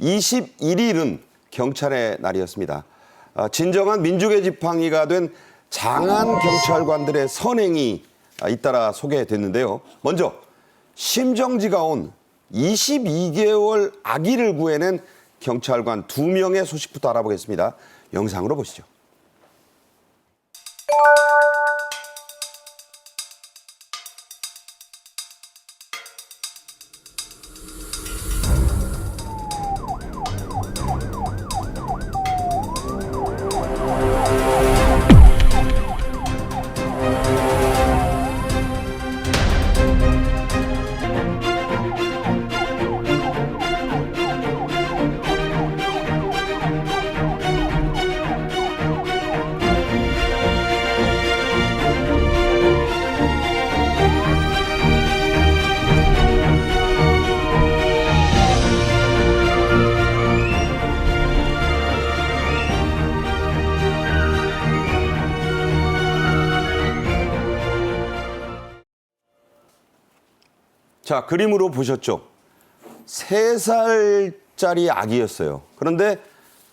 21일은 경찰의 날이었습니다. 진정한 민족의 지팡이가 된 장한 경찰관들의 선행이 잇따라 소개됐는데요. 먼저 심정지가 온 22개월 아기를 구해낸 경찰관 2명의 소식부터 알아보겠습니다. 영상으로 보시죠. 자, 그림으로 보셨죠? 3살짜리 아기였어요. 그런데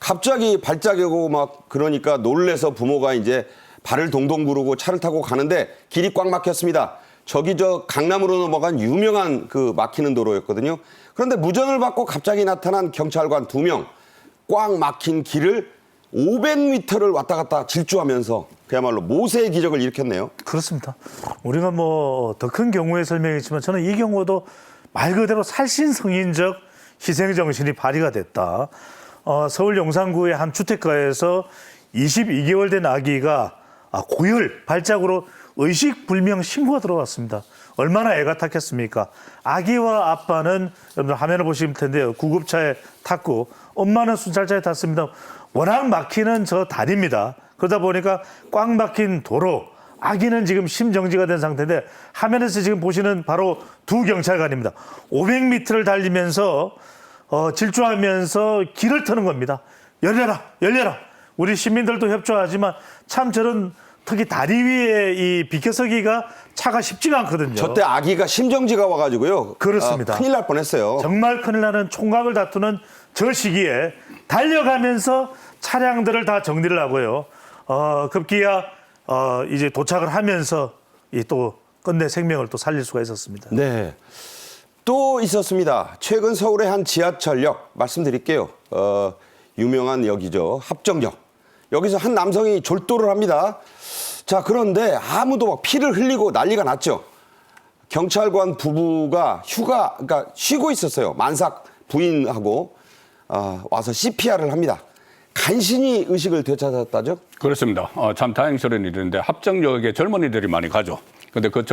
갑자기 발작하고 막 그러니까 놀래서 부모가 이제 발을 동동 구르고 차를 타고 가는데 길이 꽉 막혔습니다. 저기 저 강남으로 넘어간 유명한 그 막히는 도로였거든요. 그런데 무전을 받고 갑자기 나타난 경찰관 2명. 꽉 막힌 길을 500m를 왔다 갔다 질주하면서 그야말로 모세의 기적을 일으켰네요. 그렇습니다. 우리가 뭐 더 큰 경우의 설명이지만 저는 이 경우도 말 그대로 살신성인적 희생정신이 발휘가 됐다. 서울 용산구의 한 주택가에서 22개월 된 아기가 고열, 발작으로 의식불명 신고가 들어왔습니다. 얼마나 애가 탔겠습니까? 아기와 아빠는 여러분들 화면을 보시면 텐데요. 구급차에 탔고 엄마는 순찰차에 탔습니다. 워낙 막히는 저 다리입니다. 그러다 보니까 꽉 막힌 도로, 아기는 지금 심정지가 된 상태인데 화면에서 지금 보시는 바로 2 경찰관입니다. 500m를 달리면서 질주하면서 길을 트는 겁니다. 열려라, 열려라. 우리 시민들도 협조하지만 참 저런 특히 다리 위에 이 비켜서기가 차가 쉽지가 않거든요. 저때 아기가 심정지가 와가지고요. 그렇습니다. 큰일 날 뻔했어요. 정말 큰일 나는 총각을 다투는 저 시기에 달려가면서 차량들을 다 정리를 하고요. 급기야 이제 도착을 하면서 또 끝내 생명을 또 살릴 수가 있었습니다. 네. 또 있었습니다. 최근 서울의 한 지하철역 말씀드릴게요. 유명한 역이죠. 합정역. 여기서 한 남성이 졸도를 합니다. 자, 그런데 아무도 막 피를 흘리고 난리가 났죠. 경찰관 부부가 그러니까 쉬고 있었어요. 만삭 부인하고 와서 CPR을 합니다. 간신히 의식을 되찾았다죠? 그렇습니다. 참 다행스러운 일인데 합정역에 젊은이들이 많이 가죠. 근데 그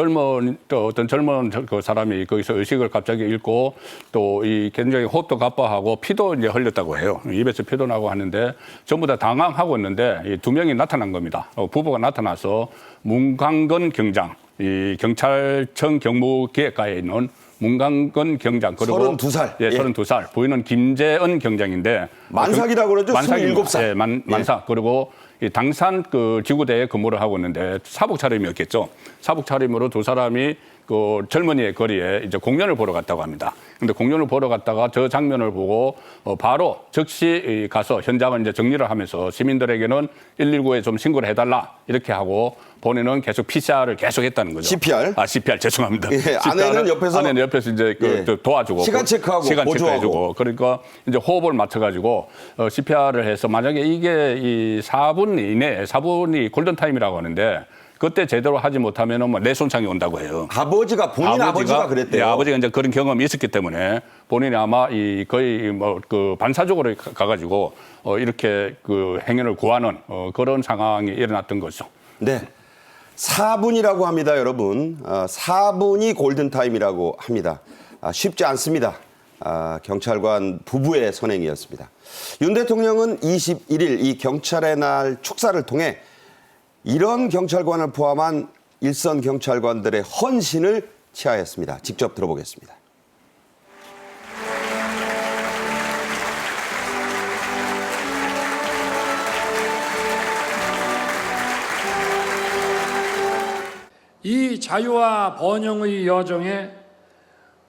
어떤 젊은 그 사람이 거기서 의식을 갑자기 잃고 또 이 굉장히 호흡도 가빠하고 피도 이제 흘렸다고 해요. 입에서 피도 나고 하는데 전부 다 당황하고 있는데 이 2명이 나타난 겁니다. 부부가 나타나서 문강건 경장, 이 경찰청 경무기획과에 있는 문강건 경장, 그리고 32살. 예, 32살. 부인은 김재은 경장인데 만삭이라고 그러죠? 만삭입니다. 27살. 예, 만삭. 그리고 이 당산 그 지구대에 근무를 하고 있는데 사복 차림이었겠죠. 사복 차림으로 2 사람이 그 젊은이의 거리에 이제 공연을 보러 갔다고 합니다. 근데 공연을 보러 갔다가 저 장면을 보고 바로 즉시 가서 현장을 이제 정리를 하면서 시민들에게는 119에 좀 신고를 해달라 이렇게 하고 본인은 계속 PCR을 계속 했다는 거죠. CPR? CPR 죄송합니다. 예, 아내는 옆에서 이제 도와주고 시간 체크하고 시간 보조하고. 체크해주고 그러니까 이제 호흡을 맞춰가지고 CPR을 해서 만약에 이게 이 4분 이내 4분이 골든 타임이라고 하는데. 그때 제대로 하지 못하면 뭐 뇌손상이 온다고 해요. 본인 아버지가 그랬대요. 네, 아버지가 이제 그런 경험이 있었기 때문에 본인이 아마 거의 뭐 그 반사적으로 가가지고 이렇게 그 행연을 구하는 그런 상황이 일어났던 거죠. 네. 4분이라고 합니다, 여러분. 4분이 골든타임이라고 합니다. 쉽지 않습니다. 경찰관 부부의 선행이었습니다. 윤 대통령은 21일 이 경찰의 날 축사를 통해 이런 경찰관을 포함한 일선 경찰관들의 헌신을 치하했습니다. 직접 들어보겠습니다. 이 자유와 번영의 여정에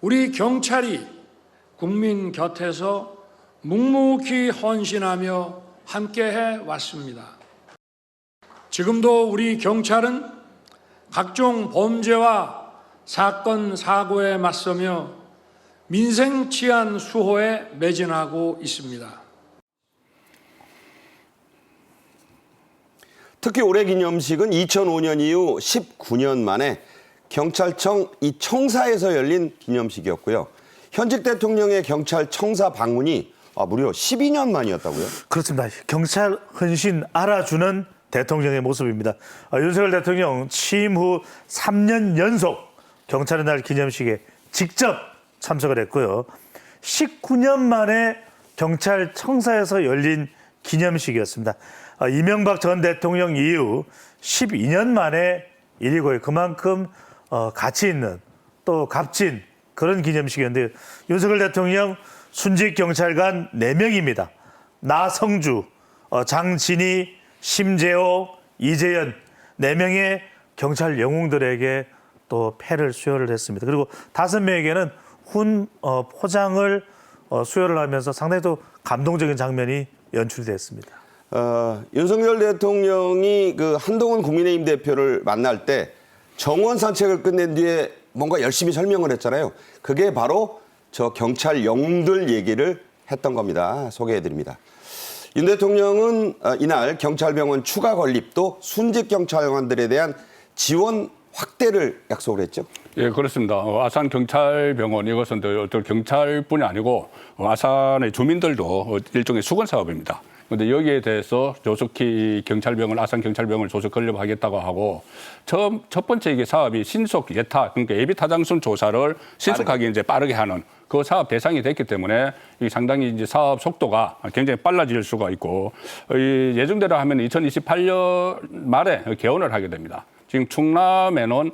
우리 경찰이 국민 곁에서 묵묵히 헌신하며 함께해 왔습니다. 지금도 우리 경찰은 각종 범죄와 사건, 사고에 맞서며 민생 치안 수호에 매진하고 있습니다. 특히 올해 기념식은 2005년 이후 19년 만에 경찰청 이 청사에서 열린 기념식이었고요. 현직 대통령의 경찰 청사 방문이 무려 12년 만이었다고요? 그렇습니다. 경찰 헌신 알아주는 대통령의 모습입니다. 윤석열 대통령 취임 후 3년 연속 경찰의 날 기념식에 직접 참석을 했고요. 19년 만에 경찰 청사에서 열린 기념식이었습니다. 이명박 전 대통령 이후 12년 만에 일이고요. 그만큼 가치 있는 또 값진 그런 기념식이었는데 윤석열 대통령 순직 경찰관 4명입니다. 나성주, 장진희, 심재호, 이재현 4명의 경찰 영웅들에게 또 패를 수여를 했습니다. 그리고 5명에게는 포장을 수여를 하면서 상당히 또 감동적인 장면이 연출됐습니다. 윤석열 대통령이 그 한동훈 국민의힘 대표를 만날 때 정원 산책을 끝낸 뒤에 뭔가 열심히 설명을 했잖아요. 그게 바로 저 경찰 영웅들 얘기를 했던 겁니다. 소개해드립니다. 윤 대통령은 이날 경찰병원 추가 건립도 순직 경찰관들에 대한 지원 확대를 약속을 했죠. 예, 그렇습니다. 아산 경찰병원 이것은 어떤 경찰뿐이 아니고 아산의 주민들도 일종의 수건 사업입니다. 그런데 여기에 대해서 조속히 경찰병원, 아산 경찰병원을 조속 건립하겠다고 하고 첫 번째 이게 사업이 신속 예타, 그러니까 예비 타당성 조사를 신속하게 이제 빠르게 하는 그 사업 대상이 됐기 때문에 상당히 이제 사업 속도가 굉장히 빨라질 수가 있고 예정대로 하면 2028년 말에 개원을 하게 됩니다. 지금 충남에는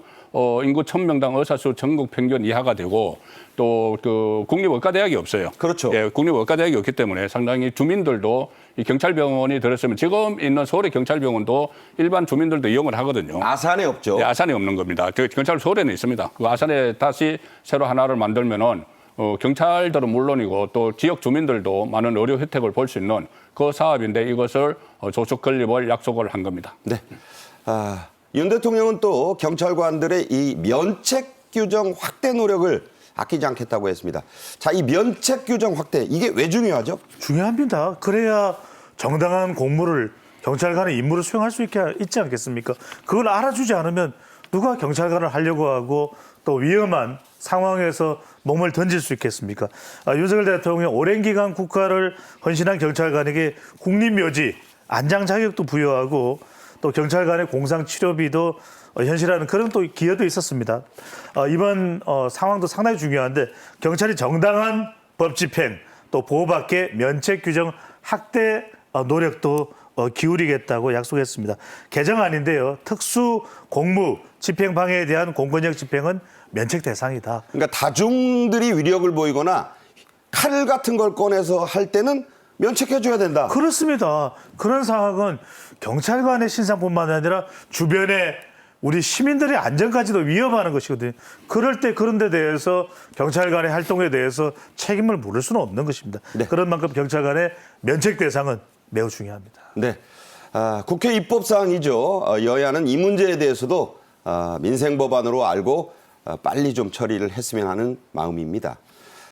인구 1000명당 의사수 전국 평균 이하가 되고 또 그 국립의과대학이 없어요. 그렇죠. 예, 국립의과대학이 없기 때문에 상당히 주민들도 이 경찰병원이 들었으면 지금 있는 서울의 경찰병원도 일반 주민들도 이용을 하거든요. 아산에 없죠. 예, 아산에 없는 겁니다. 경찰 서울에는 있습니다. 그 아산에 다시 새로 하나를 만들면은 경찰들은 물론이고 또 지역 주민들도 많은 의료 혜택을 볼 수 있는 그 사업인데 이것을 조속 건립을 약속을 한 겁니다. 네. 윤 대통령은 또 경찰관들의 이 면책 규정 확대 노력을 아끼지 않겠다고 했습니다. 자, 이 면책 규정 확대 이게 왜 중요하죠? 중요합니다. 그래야 정당한 공무를 경찰관의 임무를 수행할 수 있지 않겠습니까? 그걸 알아주지 않으면 누가 경찰관을 하려고 하고 또 위험한 상황에서 몸을 던질 수 있겠습니까? 윤석열 대통령 오랜 기간 국가를 헌신한 경찰관에게 국립묘지 안장 자격도 부여하고 또 경찰관의 공상 치료비도 현실화하는 그런 또 기여도 있었습니다. 이번 상황도 상당히 중요한데 경찰이 정당한 법 집행 또 보호받게 면책 규정 확대 노력도 기울이겠다고 약속했습니다. 개정안인데요. 특수 공무 집행 방해에 대한 공권력 집행은 면책 대상이다. 그러니까 다중들이 위력을 보이거나 칼 같은 걸 꺼내서 할 때는 면책해줘야 된다. 그렇습니다. 그런 상황은 경찰관의 신상뿐만 아니라 주변에 우리 시민들의 안전까지도 위협하는 것이거든요. 그럴 때 그런 데 대해서 경찰관의 활동에 대해서 책임을 물을 수는 없는 것입니다. 네. 그런 만큼 경찰관의 면책 대상은 매우 중요합니다. 네. 국회 입법사항이죠. 여야는 이 문제에 대해서도 민생 법안으로 알고 빨리 좀 처리를 했으면 하는 마음입니다.